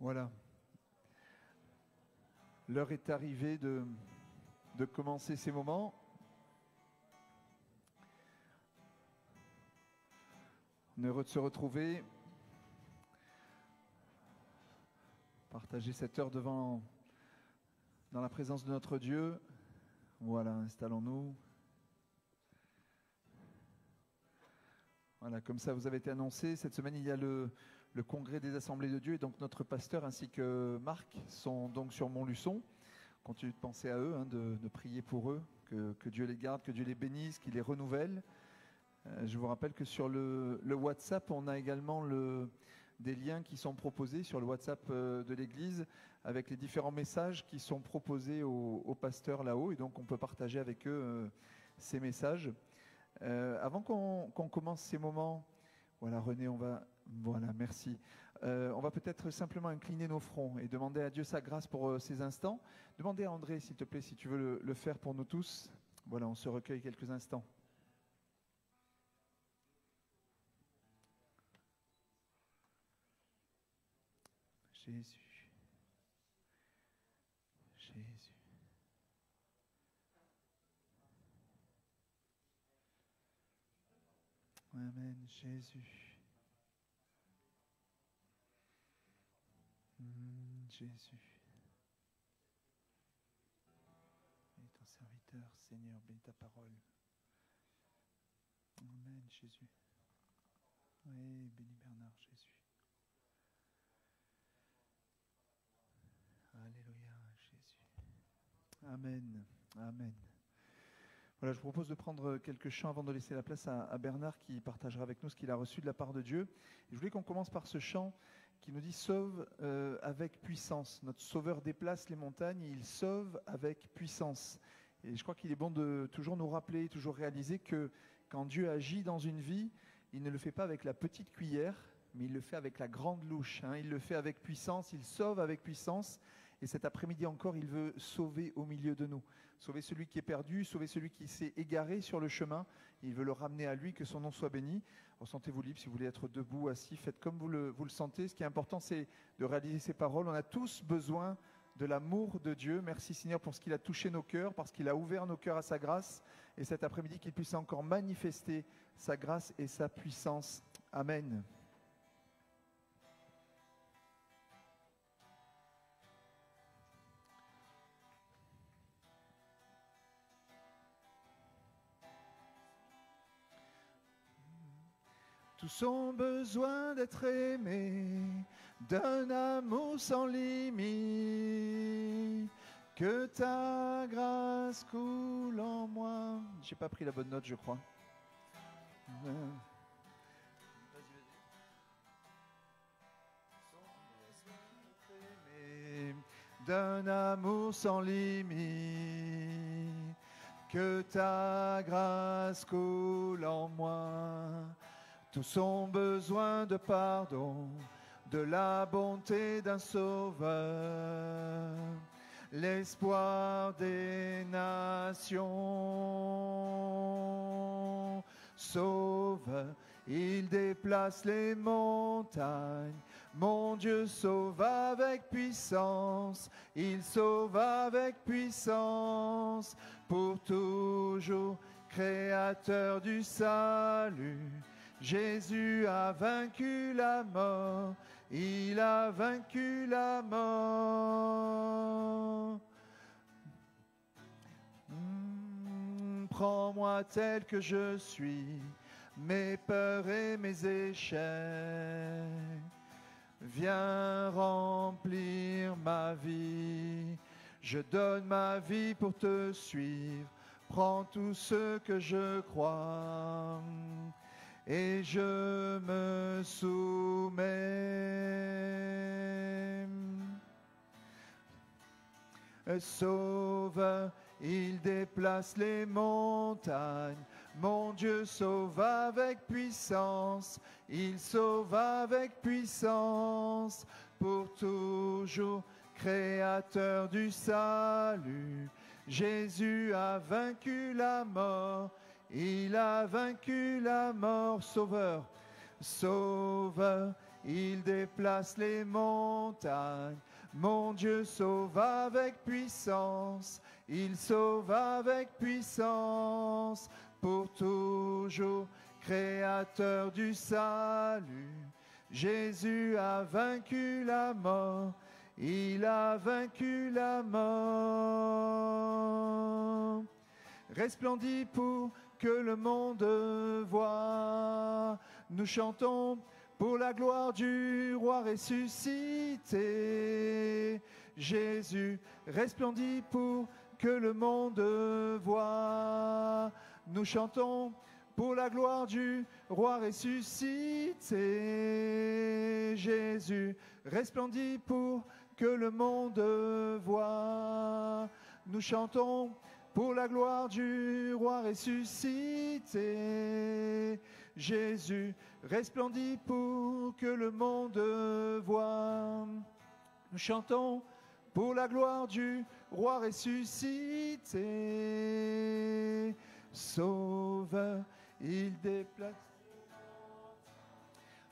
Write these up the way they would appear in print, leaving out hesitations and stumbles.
Voilà. L'heure est arrivée de commencer ces moments. On est heureux de se retrouver. Partager cette heure dans la présence de notre Dieu. Voilà, installons-nous. Voilà, comme ça vous avez été annoncé. Cette semaine, il y a le congrès des assemblées de Dieu. Et donc notre pasteur ainsi que Marc sont donc sur Montluçon. Continuez de penser à eux, de prier pour eux, que Dieu les garde, que Dieu les bénisse, qu'il les renouvelle. Je vous rappelle que sur le WhatsApp, on a également des liens qui sont proposés sur le WhatsApp de l'Église avec les différents messages qui sont proposés aux pasteurs là-haut. Et donc on peut partager avec eux ces messages. Avant qu'on commence ces moments, voilà René, voilà, merci. On va peut-être simplement incliner nos fronts et demander à Dieu sa grâce pour ces instants. Demandez à André, s'il te plaît, si tu veux le faire pour nous tous. Voilà, on se recueille quelques instants. Jésus. Jésus. Amen, Jésus. Jésus. Bénis ton serviteur, Seigneur, bénis ta parole. Amen, Jésus. Oui, bénis Bernard, Jésus. Alléluia, Jésus. Amen, amen. Voilà, je vous propose de prendre quelques chants avant de laisser la place à Bernard qui partagera avec nous ce qu'il a reçu de la part de Dieu. Et je voulais qu'on commence par ce chant qui nous dit « Sauve avec puissance ». Notre Sauveur déplace les montagnes et il sauve avec puissance. Et je crois qu'il est bon de toujours nous rappeler, toujours réaliser que quand Dieu agit dans une vie, il ne le fait pas avec la petite cuillère, mais il le fait avec la grande louche. Il le fait avec puissance, il sauve avec puissance. Et cet après-midi encore, il veut sauver au milieu de nous. Sauver celui qui est perdu, sauver celui qui s'est égaré sur le chemin. Il veut le ramener à lui, que son nom soit béni. Ressentez-vous libre, si vous voulez être debout, assis, faites comme vous le sentez. Ce qui est important, c'est de réaliser ces paroles. On a tous besoin de l'amour de Dieu. Merci Seigneur pour ce qu'il a touché nos cœurs, parce qu'il a ouvert nos cœurs à sa grâce. Et cet après-midi, qu'il puisse encore manifester sa grâce et sa puissance. Amen. Tous ont besoin d'être aimés, d'un amour sans limite, que ta grâce coule en moi. J'ai pas pris la bonne note, je crois. D'un amour sans limite, que ta grâce coule en moi. Tous ont besoin de pardon, de la bonté d'un sauveur, l'espoir des nations. Sauveur, il déplace les montagnes, mon Dieu sauve avec puissance, il sauve avec puissance, pour toujours, créateur du salut. Jésus a vaincu la mort, il a vaincu la mort. Prends-moi tel que je suis, mes peurs et mes échecs. Viens remplir ma vie, je donne ma vie pour te suivre. Prends tout ce que je crois. Et je me soumets. Sauveur, il déplace les montagnes. Mon Dieu sauve avec puissance. Il sauve avec puissance. Pour toujours, créateur du salut. Jésus a vaincu la mort. Il a vaincu la mort, Sauveur, Sauveur, il déplace les montagnes. Mon Dieu sauve avec puissance, il sauve avec puissance, pour toujours, créateur du salut. Jésus a vaincu la mort, il a vaincu la mort. Resplendit pour que le monde voie. Nous chantons pour la gloire du roi ressuscité. Jésus resplendit pour que le monde voie. Nous chantons pour la gloire du roi ressuscité. Jésus resplendit pour que le monde voie. Nous chantons pour la gloire du roi ressuscité. Jésus resplendit pour que le monde voie. Nous chantons pour la gloire du roi ressuscité. Sauveur, il déplace.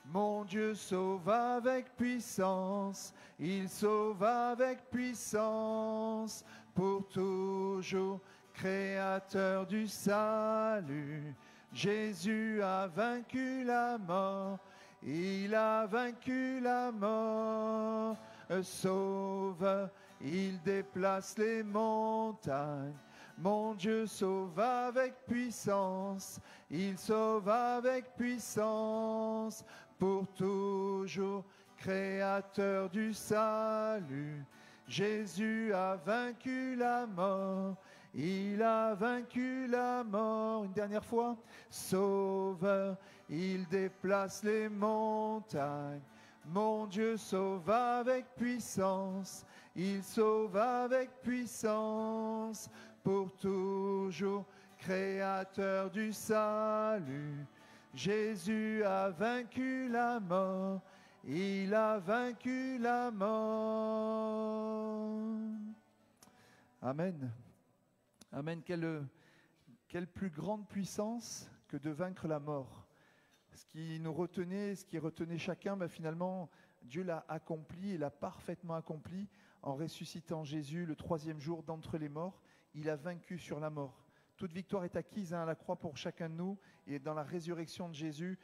Mon Dieu sauve avec puissance, il sauve avec puissance, pour toujours, créateur du salut. Jésus a vaincu la mort, il a vaincu la mort. Sauveur, il déplace les montagnes. Mon Dieu sauve avec puissance, il sauve avec puissance, pour toujours, créateur du salut. Jésus a vaincu la mort, il a vaincu la mort. Une dernière fois. Sauveur, il déplace les montagnes. Mon Dieu sauve avec puissance, il sauve avec puissance, pour toujours, créateur du salut. Jésus a vaincu la mort, il a vaincu la mort. Amen. Amen. Quelle plus grande puissance que de vaincre la mort. Ce qui nous retenait, ce qui retenait chacun, finalement, Dieu l'a accompli, et l'a parfaitement accompli en ressuscitant Jésus le 3e jour d'entre les morts. Il a vaincu sur la mort. Toute victoire est acquise à la croix pour chacun de nous, et dans la résurrection de Jésus,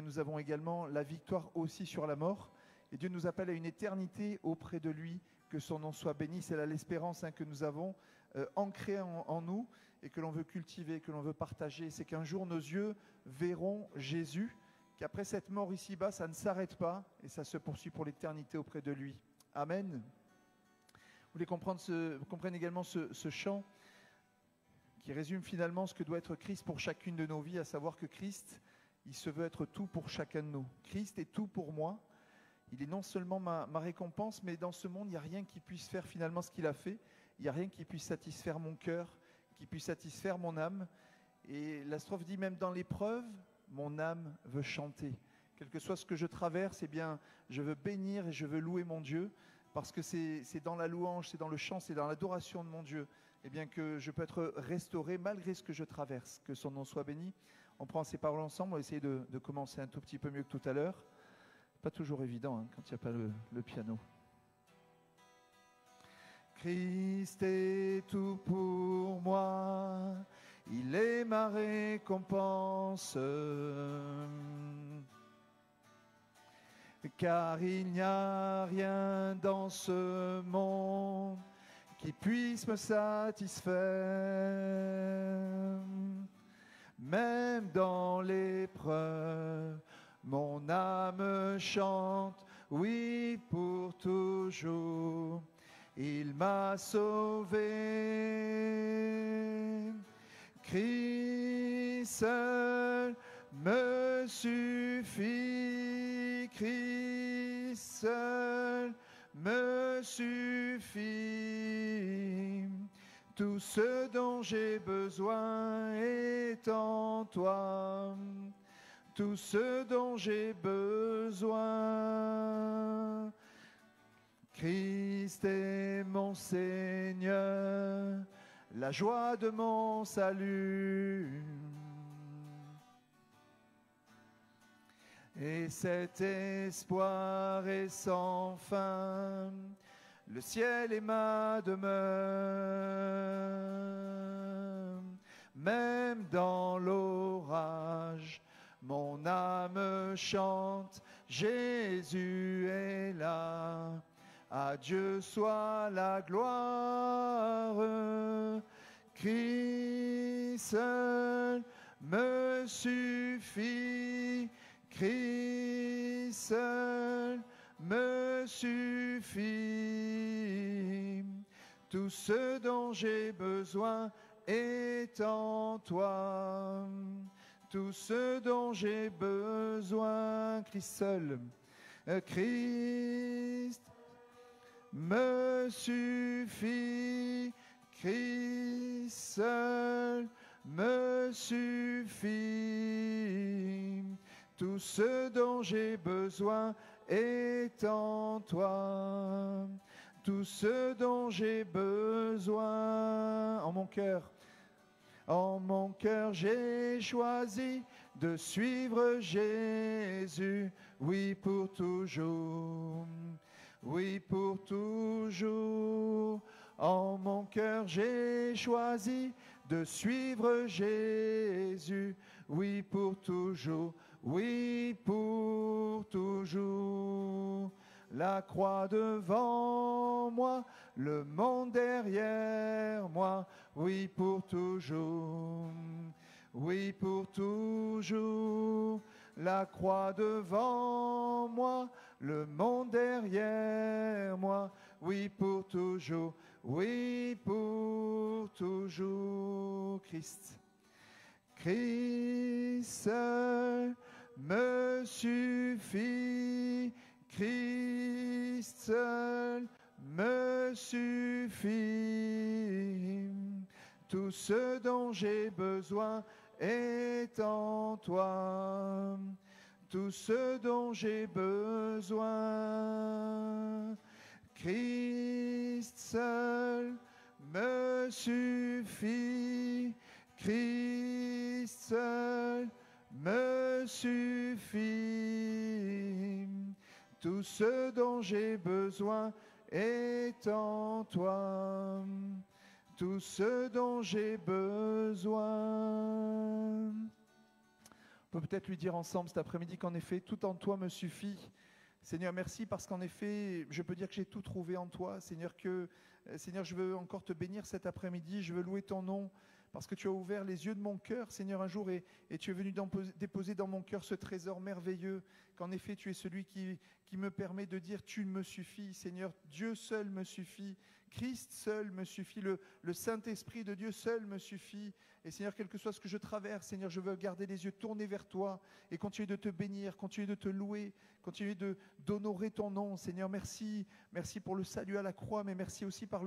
nous avons également la victoire aussi sur la mort. Et Dieu nous appelle à une éternité auprès de lui, que son nom soit béni. C'est là l'espérance que nous avons ancrée en nous, et que l'on veut cultiver, que l'on veut partager. C'est qu'un jour nos yeux verront Jésus, qu'après cette mort ici-bas, ça ne s'arrête pas, et ça se poursuit pour l'éternité auprès de lui. Amen. Vous voulez comprendre également ce chant qui résume finalement ce que doit être Christ pour chacune de nos vies, à savoir que Christ, il se veut être tout pour chacun de nous. Christ est tout pour moi. Il est non seulement ma récompense, mais dans ce monde, il n'y a rien qui puisse faire finalement ce qu'il a fait. Il n'y a rien qui puisse satisfaire mon cœur, qui puisse satisfaire mon âme. Et la strophe dit, même dans l'épreuve, mon âme veut chanter. Quel que soit ce que je traverse, je veux bénir et je veux louer mon Dieu, parce que c'est dans la louange, c'est dans le chant, c'est dans l'adoration de mon Dieu, que je peux être restauré malgré ce que je traverse. Que son nom soit béni. On prend ces paroles ensemble, on va essayer de commencer un tout petit peu mieux que tout à l'heure. Pas toujours évident quand il n'y a pas le piano. Christ est tout pour moi, il est ma récompense. Car il n'y a rien dans ce monde qui puisse me satisfaire. Même dans l'épreuve, mon âme chante, oui, pour toujours. Il m'a sauvé. Christ seul me suffit. Christ seul me suffit. Tout ce dont j'ai besoin est en toi. Tout ce dont j'ai besoin. Christ est mon Seigneur, la joie de mon salut. Et cet espoir est sans fin, le ciel est ma demeure. Même dans l'orage, mon âme chante, Jésus est là. À Dieu soit la gloire. Christ seul me suffit. Christ seul me suffit. Tout ce dont j'ai besoin est en toi. Tout ce dont j'ai besoin, Christ seul, Christ me suffit. Christ seul me suffit. Tout ce dont j'ai besoin est en toi. Tout ce dont j'ai besoin en mon cœur. En mon cœur, j'ai choisi de suivre Jésus, oui pour toujours, oui pour toujours. En mon cœur, j'ai choisi de suivre Jésus, oui pour toujours, oui pour toujours. La croix devant moi, le monde derrière moi, oui pour toujours, oui pour toujours. La croix devant moi, le monde derrière moi, oui pour toujours, oui pour toujours. Christ, Christ seul me suffit. Christ seul me suffit. Tout ce dont j'ai besoin est en toi. Tout ce dont j'ai besoin. Christ seul me suffit. Christ seul me suffit. Tout ce dont j'ai besoin est en toi. Tout ce dont j'ai besoin. On peut peut-être lui dire ensemble cet après-midi qu'en effet, tout en toi me suffit. Seigneur, merci parce qu'en effet, je peux dire que j'ai tout trouvé en toi. Seigneur, Seigneur, je veux encore te bénir cet après-midi. Je veux louer ton nom parce que tu as ouvert les yeux de mon cœur, Seigneur, un jour, et tu es venu déposer dans mon cœur ce trésor merveilleux, qu'en effet, tu es celui qui me permet de dire « Tu me suffis, Seigneur, Dieu seul me suffit, Christ seul me suffit, le Saint-Esprit de Dieu seul me suffit. » Et Seigneur, quel que soit ce que je traverse, Seigneur, je veux garder les yeux tournés vers toi et continuer de te bénir, continuer de te louer, continuer d'honorer ton nom. Seigneur, merci. Merci pour le salut à la croix, mais merci aussi pour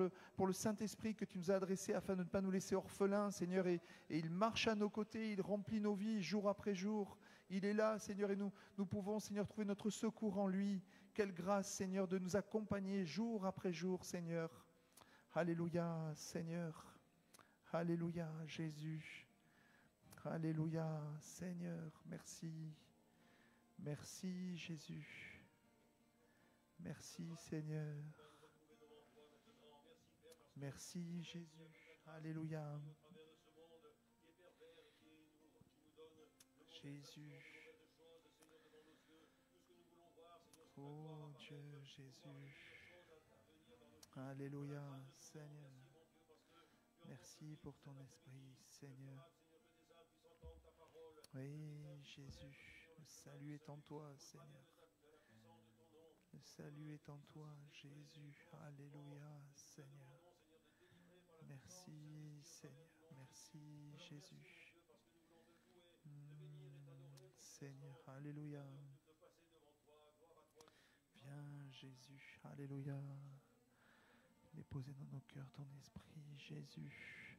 le Saint-Esprit que tu nous as adressé afin de ne pas nous laisser orphelins, Seigneur. Et il marche à nos côtés, il remplit nos vies jour après jour. Il est là, Seigneur, et nous pouvons, Seigneur, trouver notre secours en lui. Quelle grâce, Seigneur, de nous accompagner jour après jour, Seigneur. Alléluia, Seigneur. Alléluia, Jésus. Alléluia, Seigneur. Merci. Merci, Jésus. Merci, Seigneur. Merci, Jésus. Alléluia. Jésus. Oh Dieu, Jésus. Alléluia, Seigneur. Merci pour ton esprit, Seigneur. Oui, Jésus, le salut est en toi, Seigneur. Le salut est en toi, Jésus. Alléluia, Seigneur. Merci, Seigneur. Merci, Jésus. Seigneur, Alléluia. Viens, Jésus. Alléluia. Déposer dans nos cœurs ton esprit, Jésus.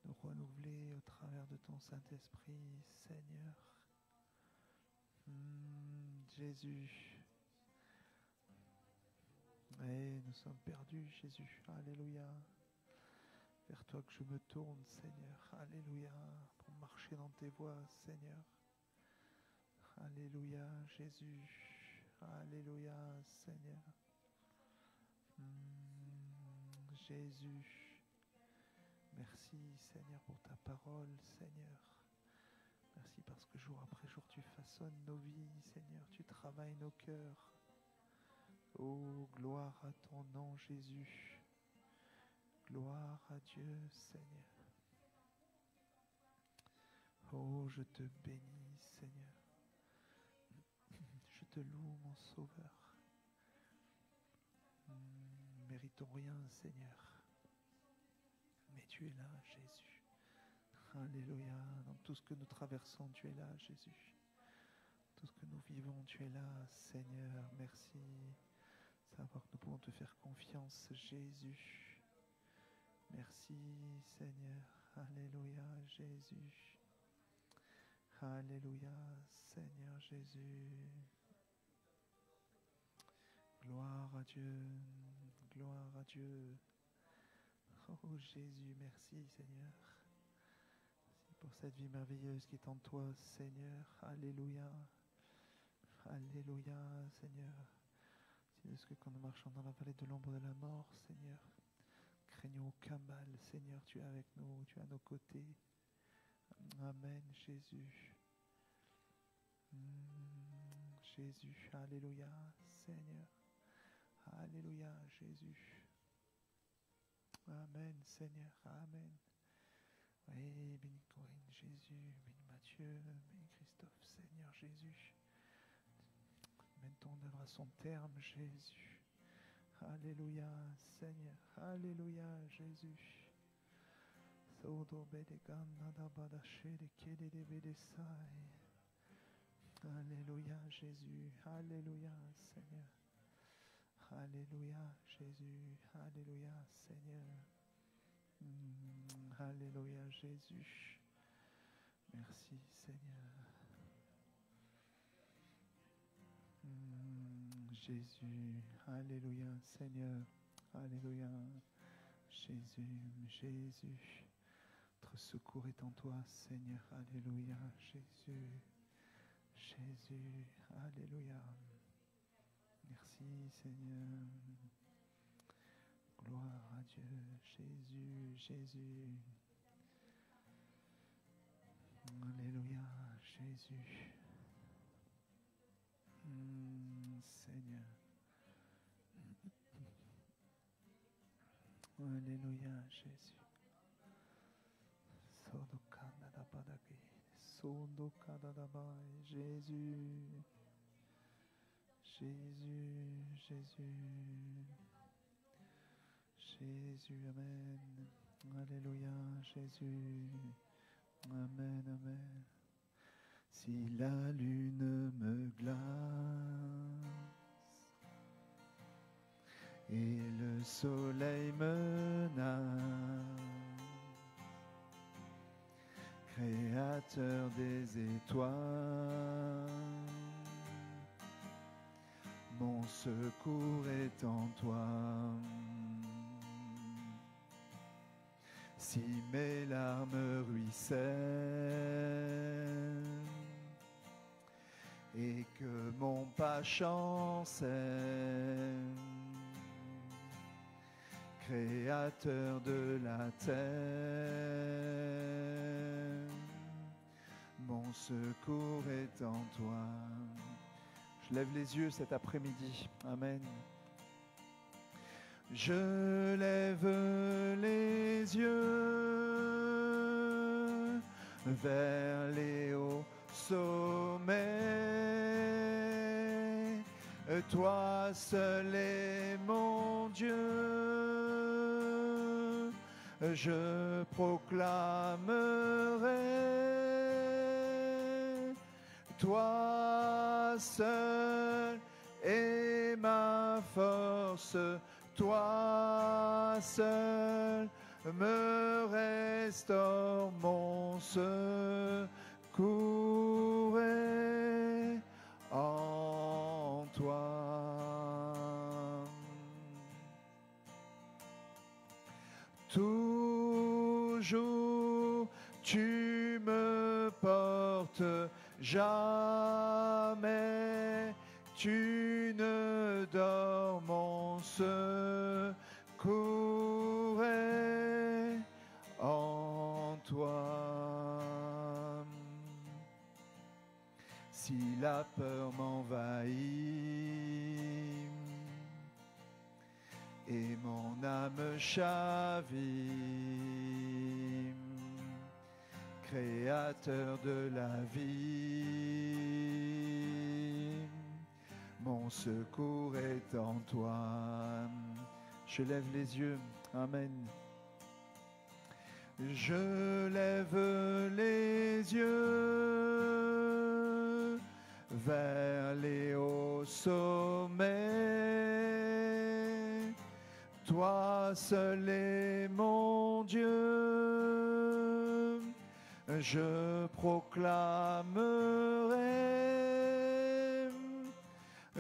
Nous renouveler au travers de ton Saint-Esprit, Seigneur. Jésus. Et nous sommes perdus, Jésus. Alléluia. Vers toi que je me tourne, Seigneur. Alléluia. Pour marcher dans tes voies, Seigneur. Alléluia, Jésus. Alléluia, Seigneur. Jésus. Merci, Seigneur, pour ta parole, Seigneur. Merci parce que jour après jour, tu façonnes nos vies, Seigneur. Tu travailles nos cœurs. Oh, gloire à ton nom, Jésus. Gloire à Dieu, Seigneur. Oh, je te bénis, Seigneur. Je te loue, mon Sauveur. Nous ne méritons rien, Seigneur. Mais tu es là, Jésus. Alléluia. Dans tout ce que nous traversons, tu es là, Jésus. Tout ce que nous vivons, tu es là, Seigneur. Merci. Savoir que nous pouvons te faire confiance, Jésus. Merci, Seigneur. Alléluia, Jésus. Alléluia, Seigneur Jésus. Gloire à Dieu. Gloire à Dieu. Oh Jésus, merci, Seigneur. Merci pour cette vie merveilleuse qui est en toi, Seigneur. Alléluia. Alléluia, Seigneur. C'est ce que quand nous marchons dans la vallée de l'ombre de la mort, Seigneur, craignons aucun mal, Seigneur, tu es avec nous, tu es à nos côtés. Amen, Jésus. Jésus, alléluia, Seigneur. Alléluia, Jésus. Amen, Seigneur, amen. Oui, béni Corinne, Jésus, béni Matthieu, béni Christophe, Seigneur Jésus. Mène ton œuvre à son terme, Jésus. Alléluia, Seigneur. Alléluia, Jésus. Alléluia, Jésus. Alléluia, Seigneur. Alléluia, Jésus. Alléluia, Seigneur. Alléluia, Jésus. Merci, Seigneur. Jésus, alléluia, Seigneur, alléluia, Jésus, Jésus, notre secours est en toi, Seigneur, alléluia, Jésus, Jésus, alléluia, merci, Seigneur, gloire à Dieu, Jésus, Jésus, alléluia, Jésus. Seigneur. Alléluia, Jésus. Jésus. Jésus, Jésus. Jésus, amen. Alléluia, Jésus. Amen, amen. Si la lune me glace et le soleil menace, Créateur des étoiles, mon secours est en toi. Si mes larmes ruissellent et que mon pas chancelle, Créateur de la terre, mon secours est en toi. Je lève les yeux cet après-midi. Amen. Je lève les yeux vers les hauts sommets. Toi seul est mon Dieu. Je proclamerai. Toi seul est ma force. Toi seul me restaure, mon secours est en toi. Toujours tu me portes porte, jamais tu ne dors, mon secours est en toi. Si la peur m'envahit et mon âme chavire, Créateur de la vie, mon secours est en toi. Je lève les yeux, amen. Je lève les yeux vers les hauts sommets. Toi seul est mon Dieu. Je proclamerai,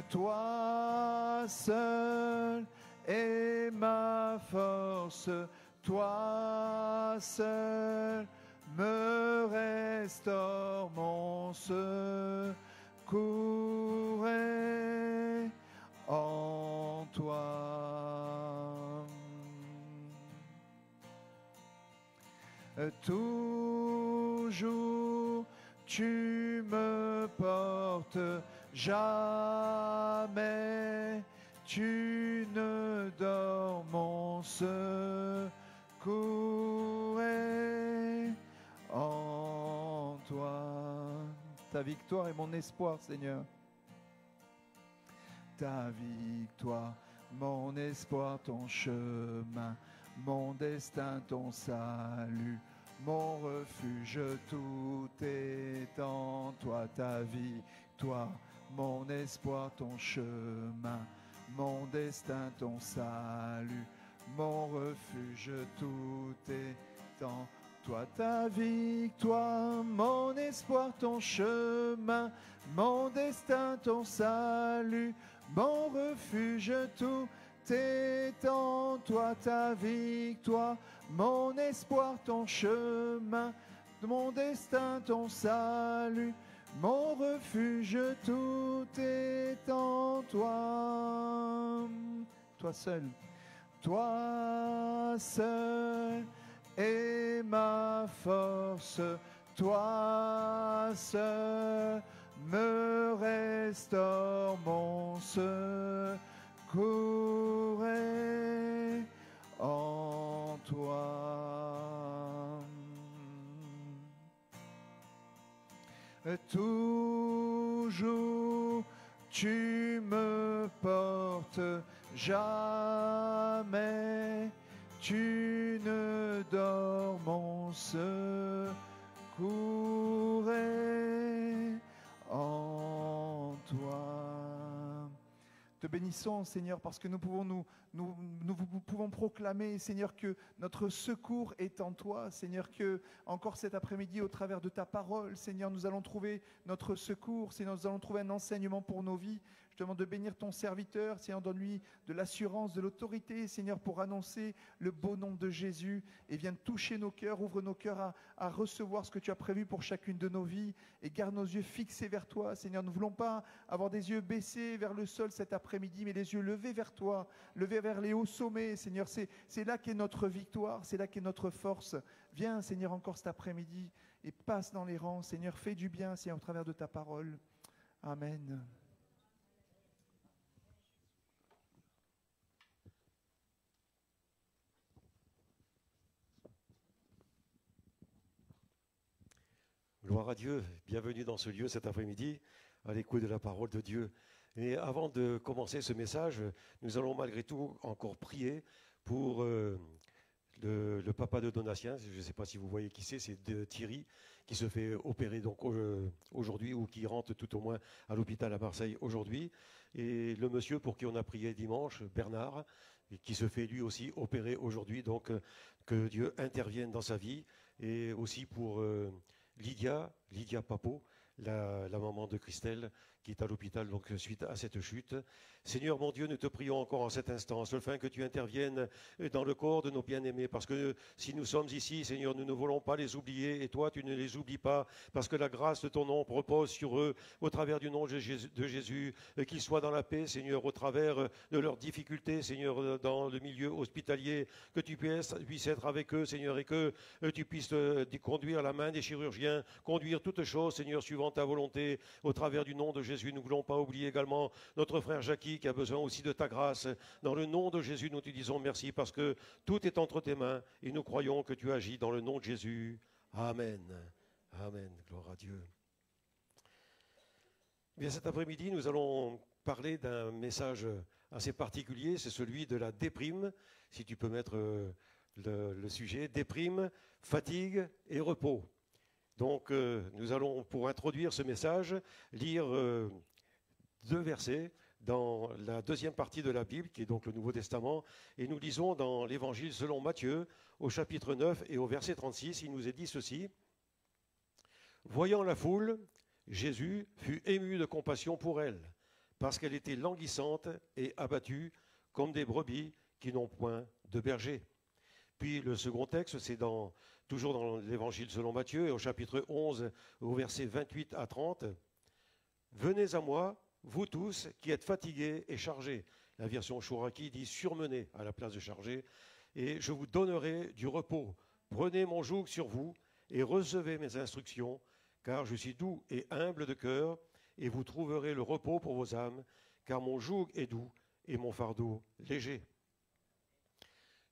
toi seul est ma force, toi seul me restaure, mon secours est en toi. Toujours tu me portes, jamais tu ne dors, mon secours est en toi. Ta victoire est mon espoir, Seigneur. Ta victoire, mon espoir, ton chemin, mon destin, ton salut, mon refuge, tout est en toi. Ta victoire, mon espoir, ton chemin, mon destin, ton salut, mon refuge, tout est en toi. Ta victoire, mon espoir, ton chemin, mon destin, ton salut, mon refuge, tout est en toi. Ta victoire, mon espoir, ton chemin, mon destin, ton salut, mon refuge, tout est en toi. Toi seul est ma force, toi seul me restaure, mon secours est en toi. Toujours tu me portes, jamais tu ne dors, mon secours est en toi. Te bénissons, Seigneur, parce que nous pouvons nous pouvons proclamer, Seigneur, que notre secours est en toi. Seigneur, que encore cet après-midi, au travers de ta parole, Seigneur, nous allons trouver notre secours. Seigneur, nous allons trouver un enseignement pour nos vies. Je te demande de bénir ton serviteur. Seigneur, donne-lui de l'assurance, de l'autorité, Seigneur, pour annoncer le beau nom de Jésus. Et viens toucher nos cœurs, ouvre nos cœurs à recevoir ce que tu as prévu pour chacune de nos vies. Et garde nos yeux fixés vers toi. Seigneur, nous ne voulons pas avoir des yeux baissés vers le sol cet après-midi, mais les yeux levés vers toi, levés vers les hauts sommets. Seigneur, c'est là qu'est notre victoire, c'est là qu'est notre force. Viens, Seigneur, encore cet après-midi et passe dans les rangs. Seigneur, fais du bien, Seigneur, au travers de ta parole. Amen. Gloire à Dieu, bienvenue dans ce lieu cet après-midi, à l'écoute de la parole de Dieu. Et avant de commencer ce message, nous allons malgré tout encore prier pour le papa de Donatien. Je ne sais pas si vous voyez qui c'est Thierry, qui se fait opérer donc aujourd'hui, ou qui rentre tout au moins à l'hôpital à Marseille aujourd'hui. Et le monsieur pour qui on a prié dimanche, Bernard, qui se fait lui aussi opérer aujourd'hui. Donc que Dieu intervienne dans sa vie. Et aussi pour Lydia Papo, la maman de Christelle, qui est à l'hôpital donc suite à cette chute. Seigneur mon Dieu, nous te prions encore en cet instant, afin que tu interviennes dans le corps de nos bien-aimés, parce que si nous sommes ici, Seigneur, nous ne voulons pas les oublier, et toi, tu ne les oublies pas, parce que la grâce de ton nom repose sur eux, au travers du nom de Jésus, qu'ils soient dans la paix, Seigneur, au travers de leurs difficultés, Seigneur, dans le milieu hospitalier, que tu puisses être avec eux, Seigneur, et que tu puisses conduire la main des chirurgiens, conduire toutes choses, Seigneur, suivant ta volonté, au travers du nom de Jésus. Nous ne voulons pas oublier également notre frère Jackie, qui a besoin aussi de ta grâce. Dans le nom de Jésus, nous te disons merci, parce que tout est entre tes mains, et nous croyons que tu agis dans le nom de Jésus. Amen. Amen. Gloire à Dieu. Bien, cet après-midi, nous allons parler d'un message assez particulier, c'est celui de la déprime. Si tu peux mettre le sujet, déprime, fatigue et repos. Donc, nous allons, pour introduire ce message, lire 2 versets dans la deuxième partie de la Bible, qui est donc le Nouveau Testament, et nous lisons dans l'Évangile selon Matthieu, au chapitre 9 et au verset 36, il nous est dit ceci. « Voyant la foule, Jésus fut ému de compassion pour elle, parce qu'elle était languissante et abattue, comme des brebis qui n'ont point de berger. » Puis le second texte, c'est toujours dans l'Évangile selon Matthieu, et au chapitre 11, au verset 28 à 30. « Venez à moi, vous tous qui êtes fatigués et chargés. » La version Chouraki dit surmenés à la place de chargés. « Et je vous donnerai du repos. Prenez mon joug sur vous et recevez mes instructions, car je suis doux et humble de cœur, et vous trouverez le repos pour vos âmes, car mon joug est doux et mon fardeau léger. »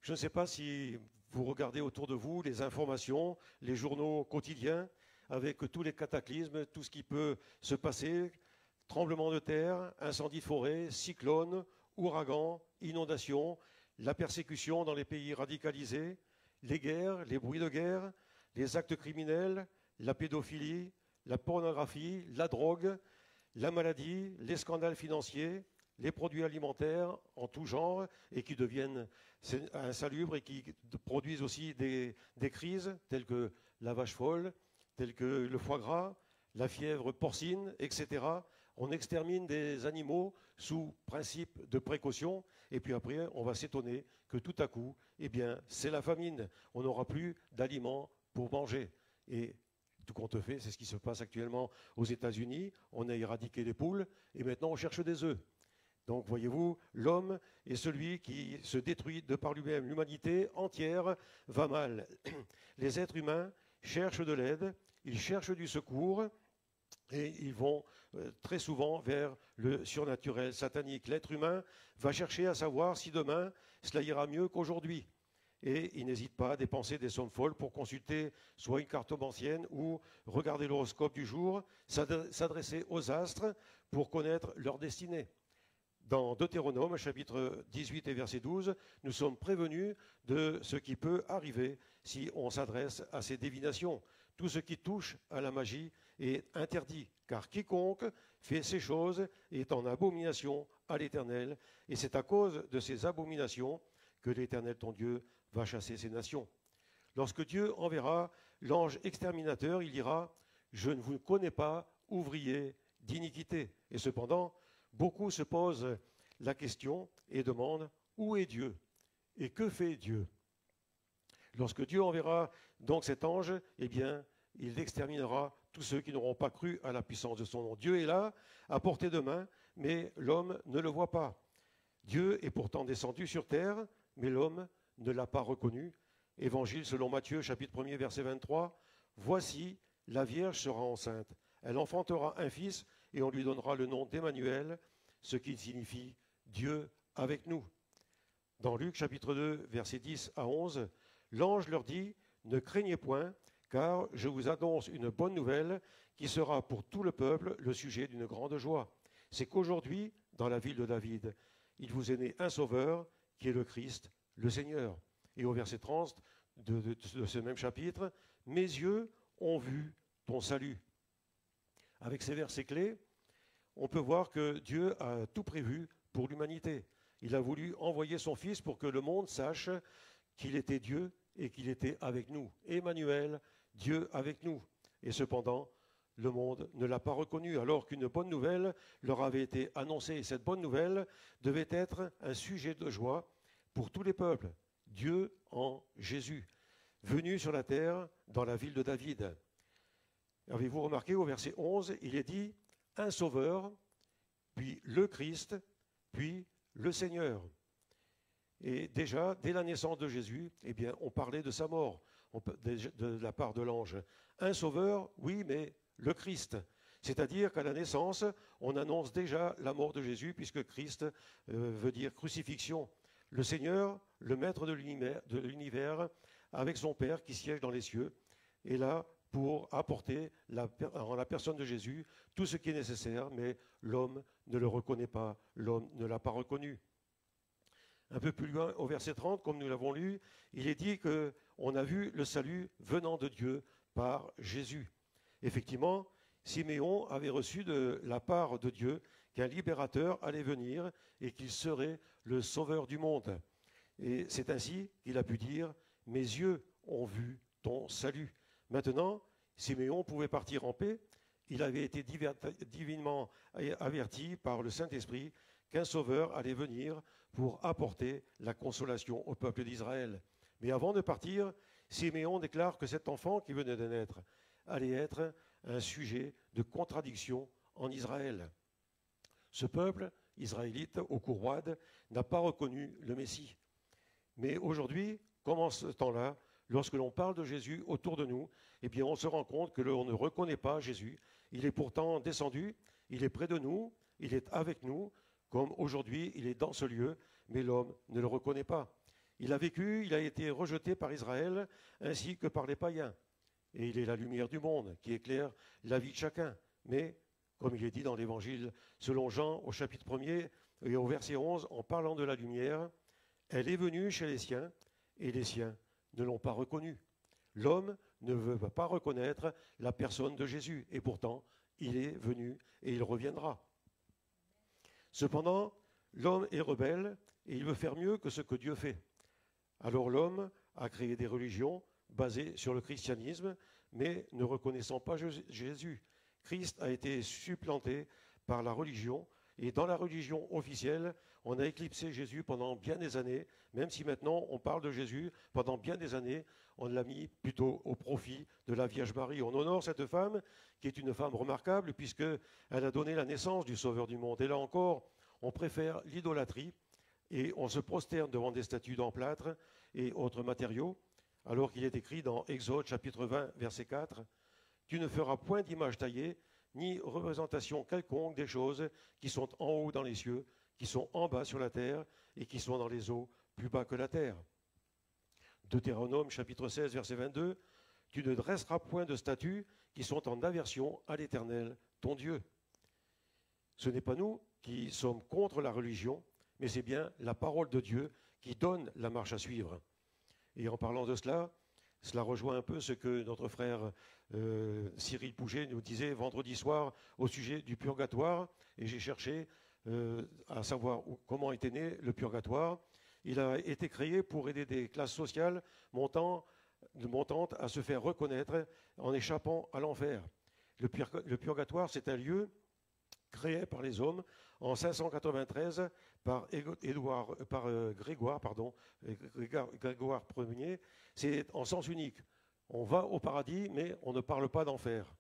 Je ne sais pas si vous regardez autour de vous les informations, les journaux quotidiens, avec tous les cataclysmes, tout ce qui peut se passer, tremblements de terre, incendies de forêt, cyclones, ouragans, inondations, la persécution dans les pays radicalisés, les guerres, les bruits de guerre, les actes criminels, la pédophilie, la pornographie, la drogue, la maladie, les scandales financiers, les produits alimentaires en tout genre et qui deviennent insalubres et qui produisent aussi des crises telles que la vache folle, telles que le foie gras, la fièvre porcine, etc. On extermine des animaux sous principe de précaution et puis après on va s'étonner que tout à coup, eh bien, c'est la famine. On n'aura plus d'aliments pour manger. Et tout compte fait, c'est ce qui se passe actuellement aux États-Unis. On a éradiqué les poules et maintenant on cherche des œufs. Donc, voyez-vous, l'homme est celui qui se détruit de par lui-même. L'humanité entière va mal. Les êtres humains cherchent de l'aide, ils cherchent du secours et ils vont très souvent vers le surnaturel satanique. L'être humain va chercher à savoir si demain, cela ira mieux qu'aujourd'hui. Et il n'hésite pas à dépenser des sommes folles pour consulter soit une cartomancienne ou regarder l'horoscope du jour, s'adresser aux astres pour connaître leur destinée. Dans Deutéronome, chapitre 18 et verset 12, nous sommes prévenus de ce qui peut arriver si on s'adresse à ces divinations. Tout ce qui touche à la magie est interdit, car quiconque fait ces choses est en abomination à l'Éternel, et c'est à cause de ces abominations que l'Éternel, ton Dieu, va chasser ces nations. Lorsque Dieu enverra l'ange exterminateur, il dira « Je ne vous connais pas, ouvriers d'iniquité ». Et cependant, beaucoup se posent la question et demandent « Où est Dieu ? Et que fait Dieu ?» Lorsque Dieu enverra donc cet ange, eh bien, il exterminera tous ceux qui n'auront pas cru à la puissance de son nom. Dieu est là, à portée de main, mais l'homme ne le voit pas. Dieu est pourtant descendu sur terre, mais l'homme ne l'a pas reconnu. Évangile selon Matthieu, chapitre 1er, verset 23. « Voici, la Vierge sera enceinte. Elle enfantera un fils et on lui donnera le nom d'Emmanuel, ce qui signifie Dieu avec nous. » Dans Luc, chapitre 2, verset 10 à 11, l'ange leur dit « Ne craignez point, car je vous annonce une bonne nouvelle qui sera pour tout le peuple le sujet d'une grande joie. C'est qu'aujourd'hui, dans la ville de David, il vous est né un sauveur qui est le Christ, le Seigneur. » Et au verset 30 de ce même chapitre, « Mes yeux ont vu ton salut. » Avec ces versets clés, on peut voir que Dieu a tout prévu pour l'humanité. Il a voulu envoyer son Fils pour que le monde sache qu'il était Dieu et qu'il était avec nous. Emmanuel, Dieu avec nous. Et cependant, le monde ne l'a pas reconnu, alors qu'une bonne nouvelle leur avait été annoncée. Et cette bonne nouvelle devait être un sujet de joie pour tous les peuples. Dieu en Jésus, venu sur la terre dans la ville de David. Avez-vous remarqué au verset 11, il est dit un sauveur, puis le Christ, puis le Seigneur. Et déjà, dès la naissance de Jésus, eh bien, on parlait de sa mort de la part de l'ange. Un sauveur, oui, mais le Christ. C'est-à-dire qu'à la naissance, on annonce déjà la mort de Jésus, puisque Christ veut dire crucifixion. Le Seigneur, le maître de l'univers, avec son Père qui siège dans les cieux, est là pour apporter en la personne de Jésus tout ce qui est nécessaire, mais l'homme ne le reconnaît pas, l'homme ne l'a pas reconnu. Un peu plus loin, au verset 30, comme nous l'avons lu, il est dit qu'on a vu le salut venant de Dieu par Jésus. Effectivement, Siméon avait reçu de la part de Dieu qu'un libérateur allait venir et qu'il serait le sauveur du monde. Et c'est ainsi qu'il a pu dire « Mes yeux ont vu ton salut ». Maintenant, Siméon pouvait partir en paix. Il avait été divinement averti par le Saint-Esprit qu'un sauveur allait venir pour apporter la consolation au peuple d'Israël. Mais avant de partir, Siméon déclare que cet enfant qui venait de naître allait être un sujet de contradiction en Israël. Ce peuple israélite, au cou roide, n'a pas reconnu le Messie. Mais aujourd'hui, comme en ce temps-là, lorsque l'on parle de Jésus autour de nous, eh bien, on se rend compte que l'on ne reconnaît pas Jésus. Il est pourtant descendu, il est près de nous, il est avec nous, comme aujourd'hui, il est dans ce lieu, mais l'homme ne le reconnaît pas. Il a vécu, il a été rejeté par Israël, ainsi que par les païens. Et il est la lumière du monde, qui éclaire la vie de chacun. Mais, comme il est dit dans l'Évangile, selon Jean, au chapitre 1er et au verset 11, en parlant de la lumière, elle est venue chez les siens, et les siens ne l'ont pas reconnue. L'homme ne veut pas reconnaître la personne de Jésus, et pourtant, il est venu et il reviendra. Cependant, l'homme est rebelle et il veut faire mieux que ce que Dieu fait. Alors l'homme a créé des religions basées sur le christianisme, mais ne reconnaissant pas Jésus. Christ a été supplanté par la religion, et dans la religion officielle, on a éclipsé Jésus pendant bien des années, même si maintenant on parle de Jésus, pendant bien des années, on l'a mis plutôt au profit de la Vierge Marie. On honore cette femme, qui est une femme remarquable, puisqu'elle a donné la naissance du Sauveur du monde. Et là encore, on préfère l'idolâtrie, et on se prosterne devant des statues d'emplâtre et autres matériaux, alors qu'il est écrit dans Exode chapitre 20, verset 4, « Tu ne feras point d'image taillée, ni représentation quelconque des choses qui sont en haut dans les cieux, qui sont en bas sur la terre, et qui sont dans les eaux plus bas que la terre. » Deutéronome chapitre 16, verset 22, « Tu ne dresseras point de statues qui sont en aversion à l'Éternel, ton Dieu. » Ce n'est pas nous qui sommes contre la religion, mais c'est bien la parole de Dieu qui donne la marche à suivre. Et en parlant de cela, cela rejoint un peu ce que notre frère Cyril Pouget nous disait vendredi soir au sujet du purgatoire. Et j'ai cherché à savoir comment était né le purgatoire. Il a été créé pour aider des classes sociales montantes à se faire reconnaître en échappant à l'enfer. Le purgatoire, c'est un lieu créé par les hommes en 593 par Grégoire Ier. C'est en sens unique. On va au paradis, mais on ne parle pas d'enfer.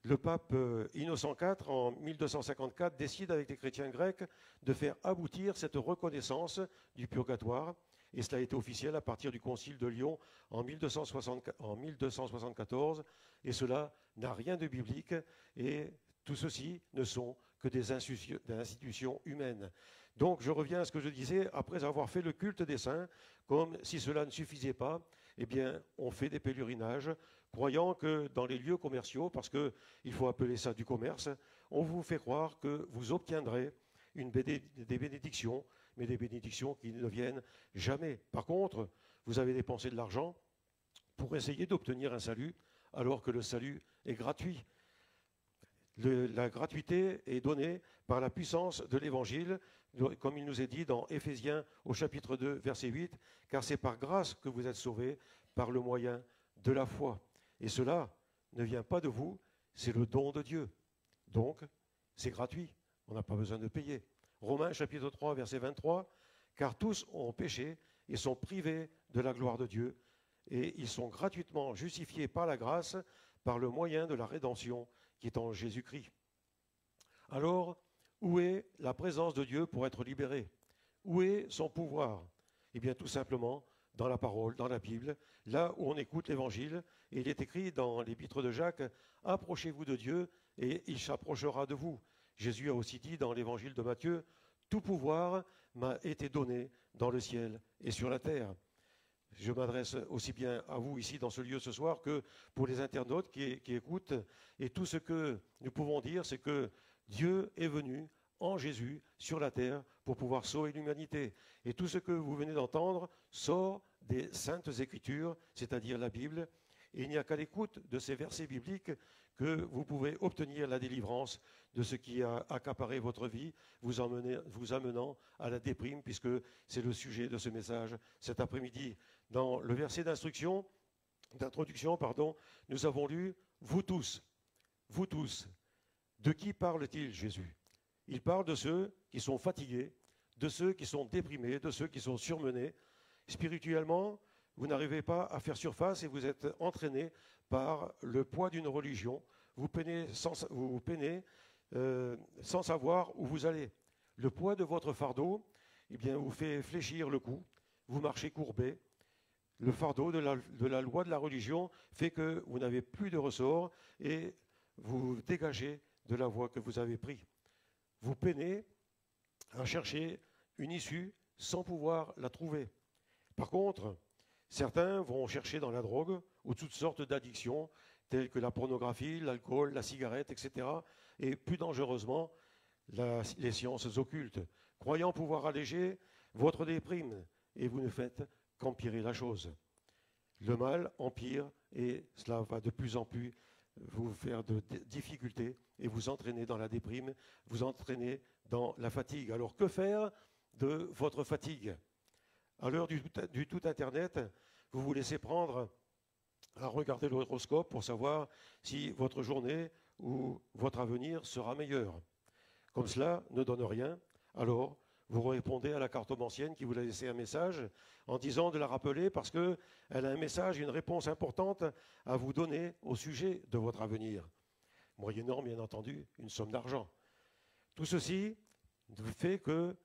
Le pape Innocent IV, en 1254, décide avec les chrétiens grecs de faire aboutir cette reconnaissance du purgatoire. Et cela a été officiel à partir du concile de Lyon en 1274. Et cela n'a rien de biblique. Et tout ceci ne sont que des institutions humaines. Donc je reviens à ce que je disais, après avoir fait le culte des saints, comme si cela ne suffisait pas, eh bien on fait des pèlerinages, croyant que dans les lieux commerciaux, parce qu'il faut appeler ça du commerce, on vous fait croire que vous obtiendrez des bénédictions, mais des bénédictions qui ne viennent jamais. Par contre, vous avez dépensé de l'argent pour essayer d'obtenir un salut, alors que le salut est gratuit. La gratuité est donnée par la puissance de l'Évangile, comme il nous est dit dans Éphésiens au chapitre 2, verset 8, « Car c'est par grâce que vous êtes sauvés, par le moyen de la foi. Et cela ne vient pas de vous, c'est le don de Dieu. Donc, c'est gratuit, on n'a pas besoin de payer. Romains chapitre 3, verset 23, « Car tous ont péché et sont privés de la gloire de Dieu, et ils sont gratuitement justifiés par la grâce, par le moyen de la rédemption qui est en Jésus-Christ. » Alors, où est la présence de Dieu pour être libéré? Où est son pouvoir? Eh bien, tout simplement, dans la parole, dans la Bible, là où on écoute l'Évangile. Et il est écrit dans l'Épître de Jacques, « Approchez-vous de Dieu, et il s'approchera de vous. » Jésus a aussi dit dans l'Évangile de Matthieu, « Tout pouvoir m'a été donné dans le ciel et sur la terre. » Je m'adresse aussi bien à vous ici dans ce lieu ce soir que pour les internautes qui écoutent. Et tout ce que nous pouvons dire, c'est que Dieu est venu en Jésus sur la terre pour pouvoir sauver l'humanité. Et tout ce que vous venez d'entendre sort des Saintes Écritures, c'est-à-dire la Bible. Et il n'y a qu'à l'écoute de ces versets bibliques que vous pouvez obtenir la délivrance de ce qui a accaparé votre vie, vous amenant à la déprime, puisque c'est le sujet de ce message cet après-midi. Dans le verset d'introduction, nous avons lu « Vous tous ». De qui parle-t-il, Jésus? Il parle de ceux qui sont fatigués, de ceux qui sont déprimés, de ceux qui sont surmenés. Spirituellement, vous n'arrivez pas à faire surface et vous êtes entraînés par le poids d'une religion. Vous peinez sans savoir où vous allez. Le poids de votre fardeau eh bien, vous fait fléchir le cou, vous marchez courbé. Le fardeau de la loi de la religion fait que vous n'avez plus de ressort et vous dégagez de la voie que vous avez prise. Vous peinez à chercher une issue sans pouvoir la trouver. Par contre, certains vont chercher dans la drogue ou toutes sortes d'addictions, telles que la pornographie, l'alcool, la cigarette, etc. Et plus dangereusement, les sciences occultes, croyant pouvoir alléger votre déprime, et vous ne faites qu'empirer la chose. Le mal empire et cela va de plus en plus vous faire de difficultés et vous entraîner dans la déprime, vous entraîner dans la fatigue. Alors que faire de votre fatigue? À l'heure du tout Internet, vous vous laissez prendre à regarder l'horoscope pour savoir si votre journée ou votre avenir sera meilleur. Comme cela ne donne rien, alors vous répondez à la cartomancienne qui vous a laissé un message en disant de la rappeler parce qu'elle a un message, une réponse importante à vous donner au sujet de votre avenir, moyennant bien entendu une somme d'argent. Tout ceci fait que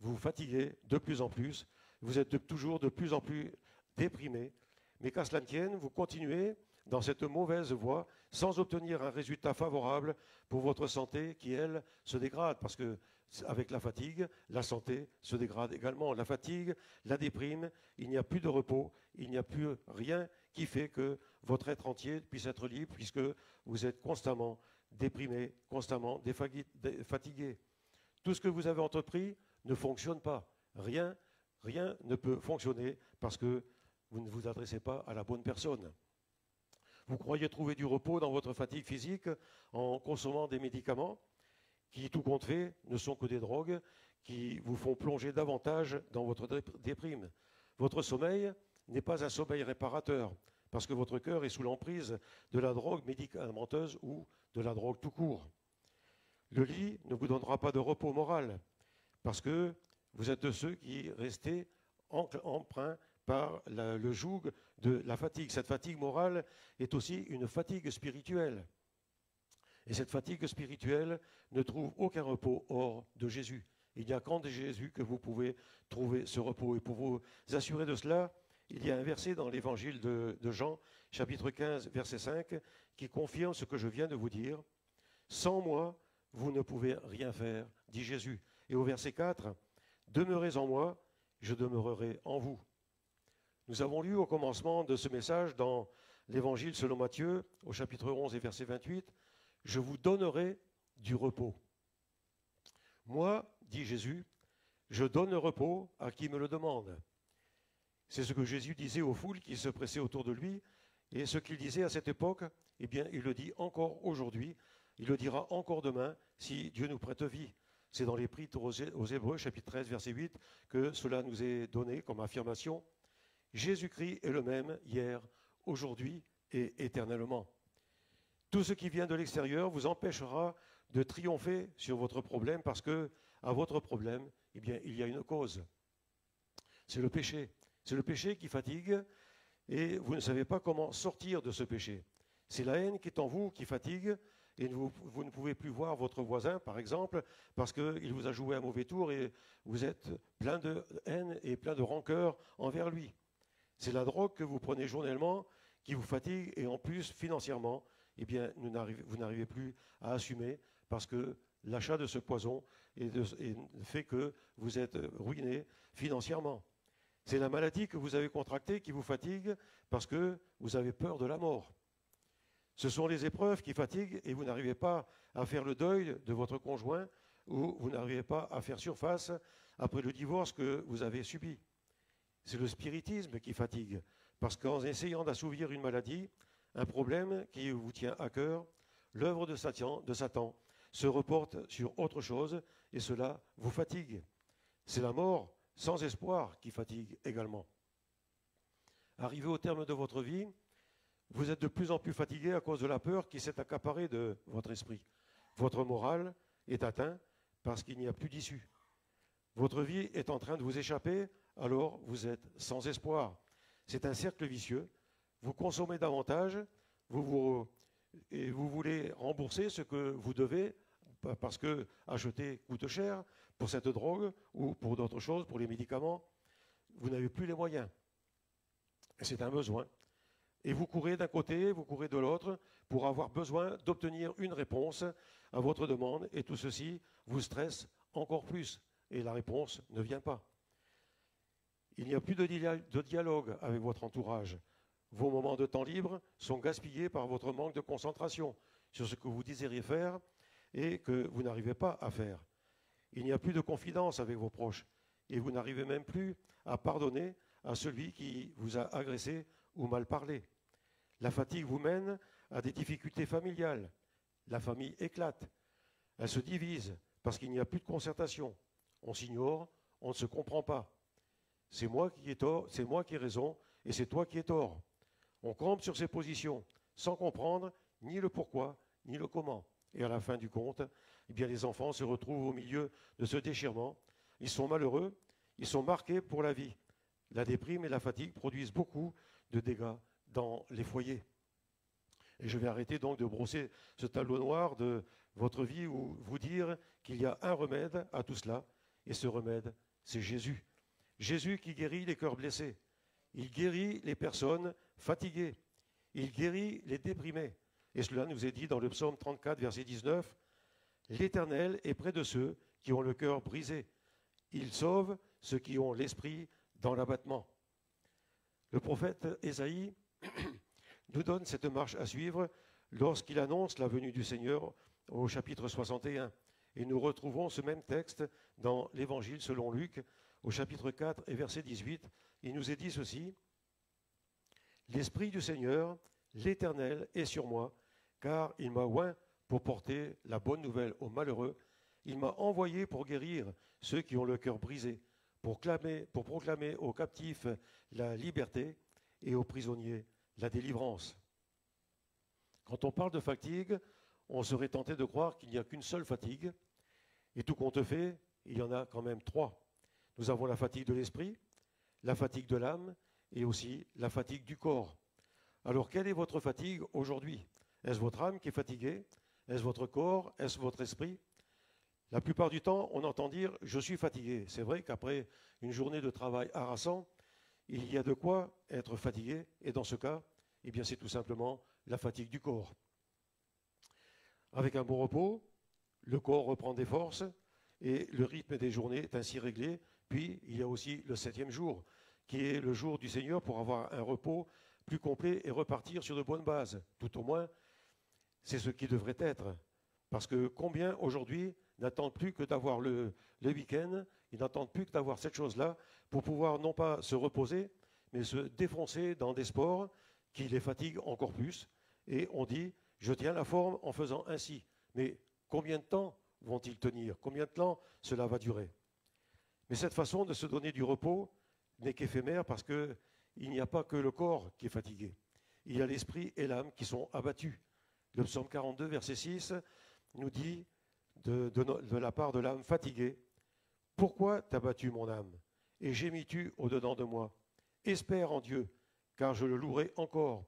vous vous fatiguez de plus en plus, vous êtes toujours de plus en plus déprimé, mais qu'à cela ne tienne, vous continuez dans cette mauvaise voie sans obtenir un résultat favorable pour votre santé qui, elle, se dégrade. Parce que avec la fatigue, la santé se dégrade également. La fatigue, la déprime, il n'y a plus de repos, il n'y a plus rien qui fait que votre être entier puisse être libre puisque vous êtes constamment déprimé, constamment fatigué. Tout ce que vous avez entrepris ne fonctionne pas. Rien ne peut fonctionner parce que vous ne vous adressez pas à la bonne personne. Vous croyez trouver du repos dans votre fatigue physique en consommant des médicaments qui, tout compte fait, ne sont que des drogues qui vous font plonger davantage dans votre déprime. Votre sommeil n'est pas un sommeil réparateur parce que votre cœur est sous l'emprise de la drogue médicamenteuse ou de la drogue tout court. Le lit ne vous donnera pas de repos moral parce que vous êtes de ceux qui restez empreints par le joug de la fatigue. Cette fatigue morale est aussi une fatigue spirituelle. Et cette fatigue spirituelle ne trouve aucun repos hors de Jésus. Il n'y a qu'en Jésus que vous pouvez trouver ce repos. Et pour vous assurer de cela, il y a un verset dans l'évangile de Jean, chapitre 15, verset 5, qui confirme ce que je viens de vous dire. « Sans moi, vous ne pouvez rien faire, dit Jésus. » Et au verset 4, « Demeurez en moi, je demeurerai en vous. » Nous avons lu au commencement de ce message dans l'évangile selon Matthieu, au chapitre 11 et verset 28, « Je vous donnerai du repos. » Moi, dit Jésus, je donne le repos à qui me le demande. C'est ce que Jésus disait aux foules qui se pressaient autour de lui, et ce qu'il disait à cette époque, eh bien, il le dit encore aujourd'hui, il le dira encore demain, si Dieu nous prête vie. C'est dans l'Épître aux Hébreux, chapitre 13, verset 8, que cela nous est donné comme affirmation. Jésus-Christ est le même hier, aujourd'hui et éternellement. Tout ce qui vient de l'extérieur vous empêchera de triompher sur votre problème parce que à votre problème, eh bien, il y a une cause. C'est le péché. C'est le péché qui fatigue et vous ne savez pas comment sortir de ce péché. C'est la haine qui est en vous qui fatigue et vous ne pouvez plus voir votre voisin, par exemple, parce qu'il vous a joué un mauvais tour et vous êtes plein de haine et plein de rancœur envers lui. C'est la drogue que vous prenez journellement qui vous fatigue et en plus, financièrement, eh bien, vous n'arrivez plus à assumer parce que l'achat de ce poison fait que vous êtes ruiné financièrement. C'est la maladie que vous avez contractée qui vous fatigue parce que vous avez peur de la mort. Ce sont les épreuves qui fatiguent et vous n'arrivez pas à faire le deuil de votre conjoint ou vous n'arrivez pas à faire surface après le divorce que vous avez subi. C'est le spiritisme qui fatigue parce qu'en essayant d'assouvir une maladie, un problème qui vous tient à cœur, l'œuvre de Satan se reporte sur autre chose et cela vous fatigue. C'est la mort sans espoir qui fatigue également. Arrivé au terme de votre vie, vous êtes de plus en plus fatigué à cause de la peur qui s'est accaparée de votre esprit. Votre morale est atteinte parce qu'il n'y a plus d'issue. Votre vie est en train de vous échapper, alors vous êtes sans espoir. C'est un cercle vicieux. Vous consommez davantage, vous voulez rembourser ce que vous devez parce que acheter coûte cher pour cette drogue ou pour d'autres choses, pour les médicaments. Vous n'avez plus les moyens. C'est un besoin. Et vous courez d'un côté, vous courez de l'autre pour avoir besoin d'obtenir une réponse à votre demande. Et tout ceci vous stresse encore plus. Et la réponse ne vient pas. Il n'y a plus de dialogue avec votre entourage. Vos moments de temps libre sont gaspillés par votre manque de concentration sur ce que vous désirez faire et que vous n'arrivez pas à faire. Il n'y a plus de confidence avec vos proches et vous n'arrivez même plus à pardonner à celui qui vous a agressé ou mal parlé. La fatigue vous mène à des difficultés familiales. La famille éclate. Elle se divise parce qu'il n'y a plus de concertation. On s'ignore, on ne se comprend pas. C'est moi qui ai tort, c'est moi qui ai raison et c'est toi qui as tort. On campe sur ses positions sans comprendre ni le pourquoi ni le comment. Et à la fin du compte, eh bien, les enfants se retrouvent au milieu de ce déchirement. Ils sont malheureux, ils sont marqués pour la vie. La déprime et la fatigue produisent beaucoup de dégâts dans les foyers. Et je vais arrêter donc de brosser ce tableau noir de votre vie ou vous dire qu'il y a un remède à tout cela. Et ce remède, c'est Jésus. Jésus qui guérit les cœurs blessés. Il guérit les personnes fatiguées. Il guérit les déprimés. Et cela nous est dit dans le psaume 34, verset 19. L'Éternel est près de ceux qui ont le cœur brisé. Il sauve ceux qui ont l'esprit dans l'abattement. Le prophète Ésaïe nous donne cette marche à suivre lorsqu'il annonce la venue du Seigneur au chapitre 61. Et nous retrouvons ce même texte dans l'Évangile selon Luc, au chapitre 4 et verset 18. Il nous est dit ceci. « L'Esprit du Seigneur, l'Éternel, est sur moi, car il m'a oint pour porter la bonne nouvelle aux malheureux. Il m'a envoyé pour guérir ceux qui ont le cœur brisé, pour proclamer aux captifs la liberté et aux prisonniers la délivrance. » Quand on parle de fatigue, on serait tenté de croire qu'il n'y a qu'une seule fatigue. Et tout compte fait, il y en a quand même trois. Nous avons la fatigue de l'esprit, la fatigue de l'âme et aussi la fatigue du corps. Alors, quelle est votre fatigue aujourd'hui? Est-ce votre âme qui est fatiguée? Est-ce votre corps? Est-ce votre esprit? La plupart du temps, on entend dire « je suis fatigué ». C'est vrai qu'après une journée de travail harassant, il y a de quoi être fatigué. Et dans ce cas, eh bien, c'est tout simplement la fatigue du corps. Avec un bon repos, le corps reprend des forces et le rythme des journées est ainsi réglé. Puis, il y a aussi le 7e jour, qui est le jour du Seigneur pour avoir un repos plus complet et repartir sur de bonnes bases. Tout au moins, c'est ce qui devrait être. Parce que combien aujourd'hui n'attendent plus que d'avoir le week-end, ils n'attendent plus que d'avoir cette chose-là pour pouvoir non pas se reposer, mais se défoncer dans des sports qui les fatiguent encore plus. Et on dit, je tiens la forme en faisant ainsi. Mais combien de temps vont-ils tenir? Combien de temps cela va durer? Mais cette façon de se donner du repos n'est qu'éphémère parce qu'il n'y a pas que le corps qui est fatigué. Il y a l'esprit et l'âme qui sont abattus. Le psaume 42, verset 6, nous dit de la part de l'âme fatiguée, « Pourquoi t'as battu mon âme, et gémis-tu au-dedans de moi? Espère en Dieu, car je le louerai encore.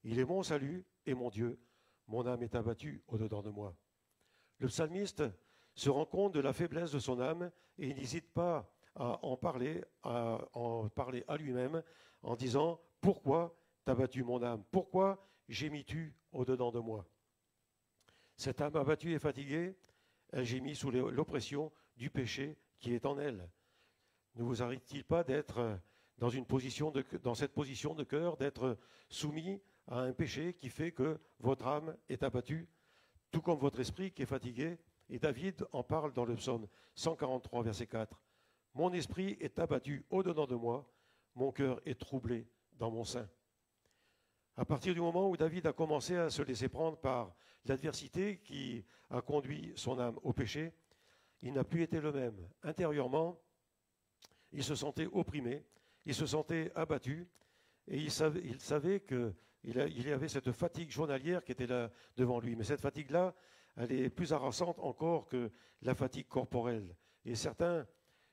Il est mon salut et mon Dieu, mon âme est abattue au-dedans de moi. » Le psalmiste se rend compte de la faiblesse de son âme et il n'hésite pas à en parler à lui-même en disant « Pourquoi t'as battu mon âme? Pourquoi gémis-tu au-dedans de moi ?» Cette âme abattue et fatiguée, elle gémit sous l'oppression du péché qui est en elle. Ne vous arrive-t-il pas d'être dans cette position de cœur, d'être soumis à un péché qui fait que votre âme est abattue, tout comme votre esprit qui est fatigué? Et David en parle dans le psaume 143, verset 4. « Mon esprit est abattu au-dedans de moi, mon cœur est troublé dans mon sein. » À partir du moment où David a commencé à se laisser prendre par l'adversité qui a conduit son âme au péché, il n'a plus été le même. Intérieurement, il se sentait opprimé, il se sentait abattu, et il savait qu'il y avait cette fatigue journalière qui était là devant lui. Mais cette fatigue-là, elle est plus harassante encore que la fatigue corporelle. Et certains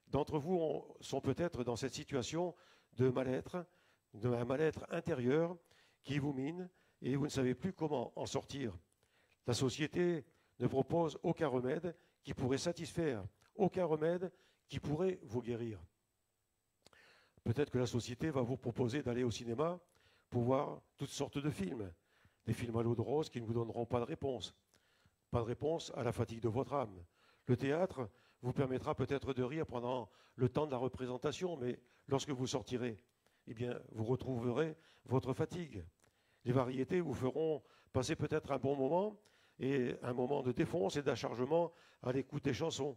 d'entre vous sont peut-être dans cette situation de mal-être, d'un mal-être intérieur qui vous mine et vous ne savez plus comment en sortir. La société ne propose aucun remède qui pourrait satisfaire, aucun remède qui pourrait vous guérir. Peut-être que la société va vous proposer d'aller au cinéma pour voir toutes sortes de films, des films à l'eau de rose qui ne vous donneront pas de réponse à la fatigue de votre âme. Le théâtre vous permettra peut-être de rire pendant le temps de la représentation, mais lorsque vous sortirez, eh bien, vous retrouverez votre fatigue. Les variétés vous feront passer peut-être un bon moment, et un moment de défonce et d'achargement à l'écoute des chansons.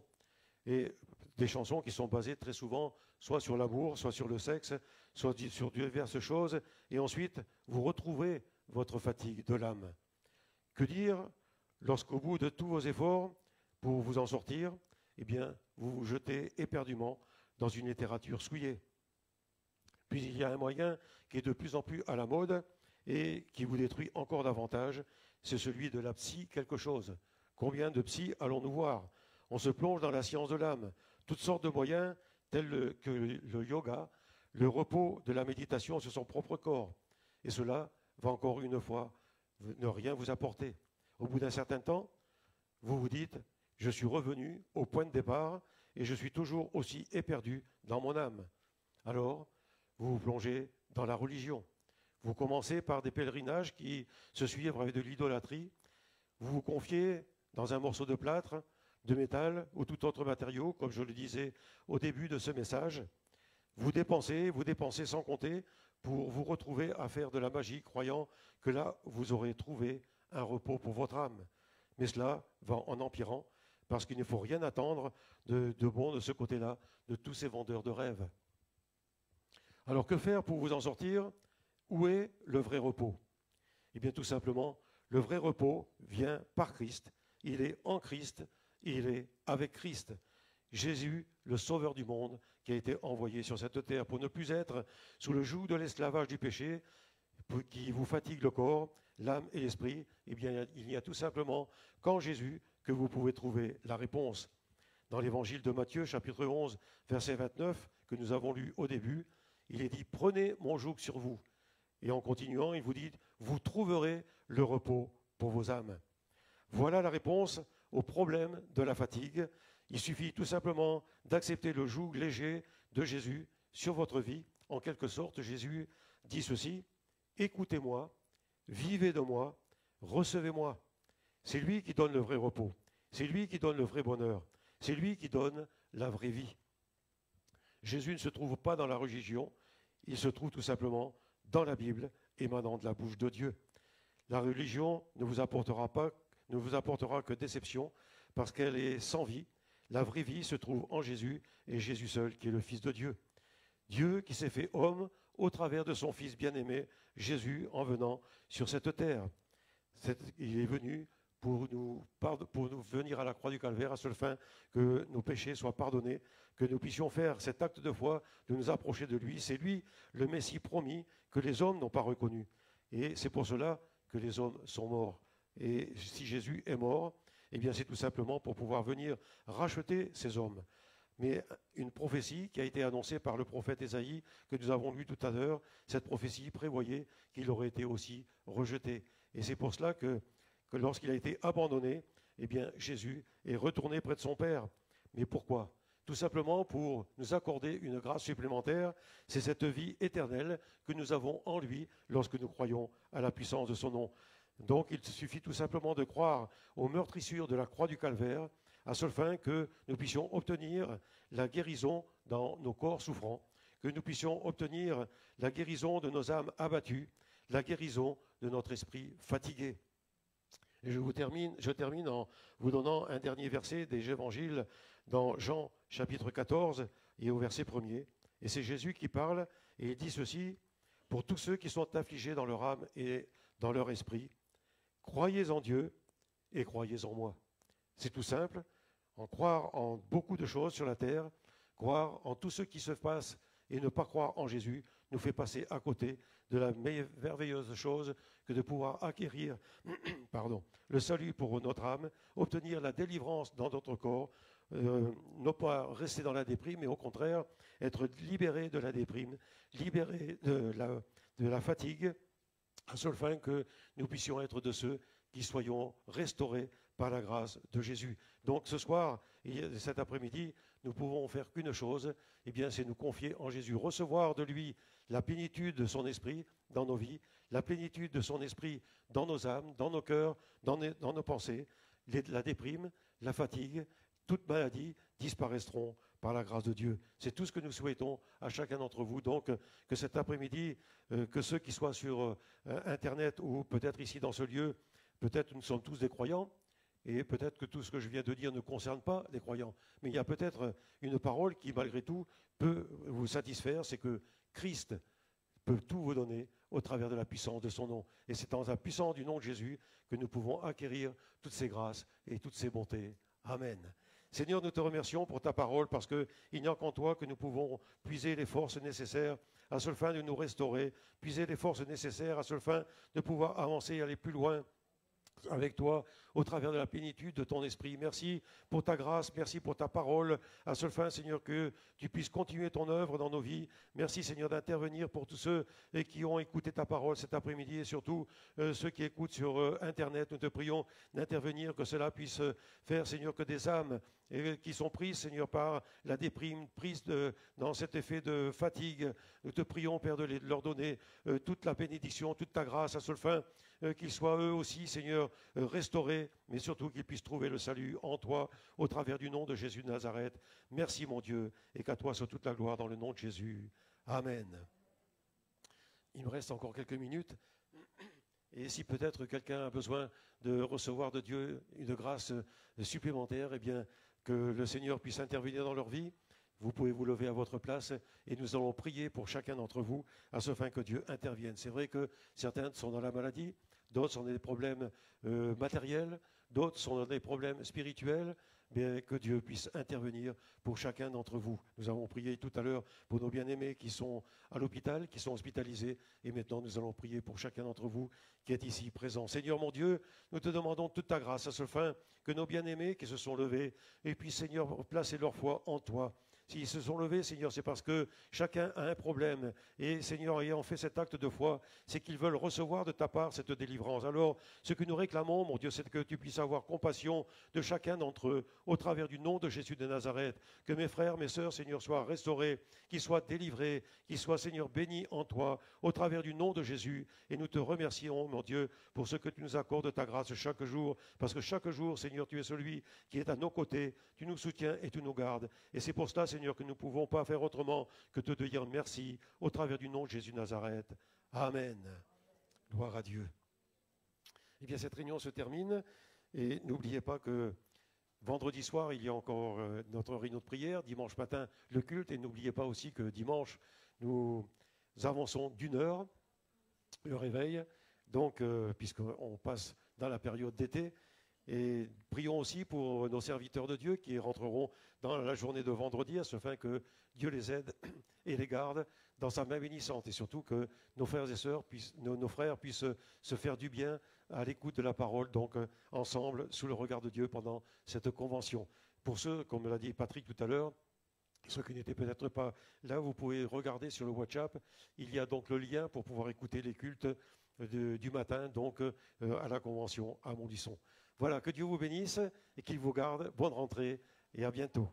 Et des chansons qui sont basées très souvent soit sur l'amour, soit sur le sexe, soit sur diverses choses, et ensuite vous retrouvez votre fatigue de l'âme. Que dire lorsqu'au bout de tous vos efforts pour vous en sortir, eh bien, vous vous jetez éperdument dans une littérature souillée. Puis il y a un moyen qui est de plus en plus à la mode et qui vous détruit encore davantage, c'est celui de la psy quelque chose. Combien de psy allons-nous voir? On se plonge dans la science de l'âme, toutes sortes de moyens tels que le yoga, le repos de la méditation sur son propre corps. Et cela va encore une fois ne rien vous apporter. Au bout d'un certain temps, vous vous dites, je suis revenu au point de départ et je suis toujours aussi éperdu dans mon âme. Alors, vous vous plongez dans la religion. Vous commencez par des pèlerinages qui se suivent avec de l'idolâtrie. Vous vous confiez dans un morceau de plâtre, de métal ou tout autre matériau, comme je le disais au début de ce message. Vous dépensez sans compter pour vous retrouver à faire de la magie, croyant que là, vous aurez trouvé un repos pour votre âme. Mais cela va en empirant, parce qu'il ne faut rien attendre de bon de ce côté-là, de tous ces vendeurs de rêves. Alors que faire pour vous en sortir? Où est le vrai repos? Eh bien tout simplement, le vrai repos vient par Christ. Il est en Christ, il est avec Christ. Jésus, le Sauveur du monde, qui a été envoyé sur cette terre pour ne plus être sous le joug de l'esclavage du péché, qui vous fatigue le corps, l'âme et l'esprit. Eh bien, il n'y a tout simplement qu'en Jésus que vous pouvez trouver la réponse. Dans l'évangile de Matthieu, chapitre 11, verset 29, que nous avons lu au début, il est dit « Prenez mon joug sur vous ». Et en continuant, il vous dit « Vous trouverez le repos pour vos âmes ». Voilà la réponse au problème de la fatigue. Il suffit tout simplement d'accepter le joug léger de Jésus sur votre vie. En quelque sorte, Jésus dit ceci, « Écoutez-moi, vivez de moi, recevez-moi ». C'est lui qui donne le vrai repos. C'est lui qui donne le vrai bonheur. C'est lui qui donne la vraie vie. Jésus ne se trouve pas dans la religion, il se trouve tout simplement dans la Bible, émanant de la bouche de Dieu. La religion ne vous apportera que déception, parce qu'elle est sans vie. La vraie vie se trouve en Jésus, et Jésus seul, qui est le Fils de Dieu. Dieu qui s'est fait homme au travers de son Fils bien-aimé, Jésus, en venant sur cette terre. Il est venu pour nous venir à la croix du Calvaire, à seule fin que nos péchés soient pardonnés, que nous puissions faire cet acte de foi, de nous approcher de lui. C'est lui, le Messie promis, que les hommes n'ont pas reconnu. Et c'est pour cela que les hommes sont morts Et si Jésus est mort, eh bien c'est tout simplement pour pouvoir venir racheter ces hommes. Mais une prophétie qui a été annoncée par le prophète Ésaïe, que nous avons lu tout à l'heure, cette prophétie prévoyait qu'il aurait été aussi rejeté. Et c'est pour cela que lorsqu'il a été abandonné, eh bien Jésus est retourné près de son Père. Mais pourquoi ? Tout simplement pour nous accorder une grâce supplémentaire, c'est cette vie éternelle que nous avons en lui lorsque nous croyons à la puissance de son nom. Donc il suffit tout simplement de croire aux meurtrissures de la croix du Calvaire, à seule fin que nous puissions obtenir la guérison dans nos corps souffrants, que nous puissions obtenir la guérison de nos âmes abattues, la guérison de notre esprit fatigué. Et je termine en vous donnant un dernier verset des évangiles dans Jean chapitre 14 et au verset 1er. Et c'est Jésus qui parle et il dit ceci: « Pour tous ceux qui sont affligés dans leur âme et dans leur esprit, croyez en Dieu et croyez en moi. » C'est tout simple, en croire en beaucoup de choses sur la terre, croire en tout ce qui se passe et ne pas croire en Jésus nous fait passer à côté de la merveilleuse chose que de pouvoir acquérir le salut pour notre âme, obtenir la délivrance dans notre corps, ne pas rester dans la déprime, mais au contraire être libéré de la déprime, libéré de la fatigue, à seule fin que nous puissions être de ceux qui soyons restaurés par la grâce de Jésus. Donc ce soir, et cet après-midi, nous pouvons faire qu'une chose, eh bien c'est nous confier en Jésus, recevoir de lui la plénitude de son esprit dans nos vies, la plénitude de son esprit dans nos âmes, dans nos cœurs, dans nos pensées. La déprime, la fatigue, toute maladie disparaîtront par la grâce de Dieu. C'est tout ce que nous souhaitons à chacun d'entre vous. Donc, que cet après-midi, que ceux qui soient sur Internet ou peut-être ici dans ce lieu, peut-être nous sommes tous des croyants, et peut-être que tout ce que je viens de dire ne concerne pas les croyants. Mais il y a peut-être une parole qui, malgré tout, peut vous satisfaire, c'est que Christ peut tout vous donner au travers de la puissance de son nom. Et c'est dans la puissance du nom de Jésus que nous pouvons acquérir toutes ces grâces et toutes ces bontés. Amen. Seigneur, nous te remercions pour ta parole parce qu'il n'y a qu'en toi que nous pouvons puiser les forces nécessaires à seule fin de nous restaurer, puiser les forces nécessaires à seule fin de pouvoir avancer et aller plus loin avec toi au travers de la plénitude de ton esprit. Merci pour ta grâce, merci pour ta parole. À seule fin, Seigneur, que tu puisses continuer ton œuvre dans nos vies. Merci, Seigneur, d'intervenir pour tous ceux qui ont écouté ta parole cet après-midi et surtout ceux qui écoutent sur Internet. Nous te prions d'intervenir, que cela puisse faire, Seigneur, que des âmes qui sont prises, Seigneur, par la déprime, prises dans cet effet de fatigue. Nous te prions, Père, de leur donner toute la bénédiction, toute ta grâce, à seule fin qu'ils soient eux aussi, Seigneur, restaurés, mais surtout qu'ils puissent trouver le salut en toi, au travers du nom de Jésus de Nazareth. Merci, mon Dieu, et qu'à toi soit toute la gloire dans le nom de Jésus. Amen. Il me reste encore quelques minutes. Et si peut-être quelqu'un a besoin de recevoir de Dieu une grâce supplémentaire, eh bien, que le Seigneur puisse intervenir dans leur vie, vous pouvez vous lever à votre place et nous allons prier pour chacun d'entre vous à ce fin que Dieu intervienne. C'est vrai que certains sont dans la maladie, d'autres sont dans des problèmes matériels, d'autres sont dans des problèmes spirituels, mais que Dieu puisse intervenir pour chacun d'entre vous. Nous avons prié tout à l'heure pour nos bien-aimés qui sont à l'hôpital, qui sont hospitalisés, et maintenant nous allons prier pour chacun d'entre vous qui est ici présent. Seigneur mon Dieu, nous te demandons toute ta grâce à ce fin que nos bien-aimés qui se sont levés, et puis Seigneur, placer leur foi en toi. S'ils se sont levés, Seigneur, c'est parce que chacun a un problème. Et Seigneur, ayant fait cet acte de foi, c'est qu'ils veulent recevoir de ta part cette délivrance. Alors, ce que nous réclamons, mon Dieu, c'est que tu puisses avoir compassion de chacun d'entre eux, au travers du nom de Jésus de Nazareth. Que mes frères, mes sœurs, Seigneur, soient restaurés, qu'ils soient délivrés, qu'ils soient, Seigneur, bénis en toi, au travers du nom de Jésus. Et nous te remercions, mon Dieu, pour ce que tu nous accordes de ta grâce chaque jour. Parce que chaque jour, Seigneur, tu es celui qui est à nos côtés. Tu nous soutiens et tu nous gardes. Et c'est pour cela, Seigneur, que nous ne pouvons pas faire autrement que te dire merci au travers du nom de Jésus de Nazareth. Amen. Gloire à Dieu. Eh bien, cette réunion se termine et n'oubliez pas que vendredi soir, il y a encore notre réunion de prière, dimanche matin, le culte, et n'oubliez pas aussi que dimanche, nous avançons d'1 heure le réveil, donc puisqu'on passe dans la période d'été. Et prions aussi pour nos serviteurs de Dieu qui rentreront dans la journée de vendredi, afin que Dieu les aide et les garde dans sa main bénissante. Et surtout que nos frères et sœurs, nos frères puissent se faire du bien à l'écoute de la parole, donc ensemble, sous le regard de Dieu pendant cette convention. Pour ceux, comme l'a dit Patrick tout à l'heure, ceux qui n'étaient peut-être pas là, vous pouvez regarder sur le WhatsApp. Il y a donc le lien pour pouvoir écouter les cultes du matin, donc à la convention à Montluçon. Voilà, que Dieu vous bénisse et qu'il vous garde. Bonne rentrée et à bientôt.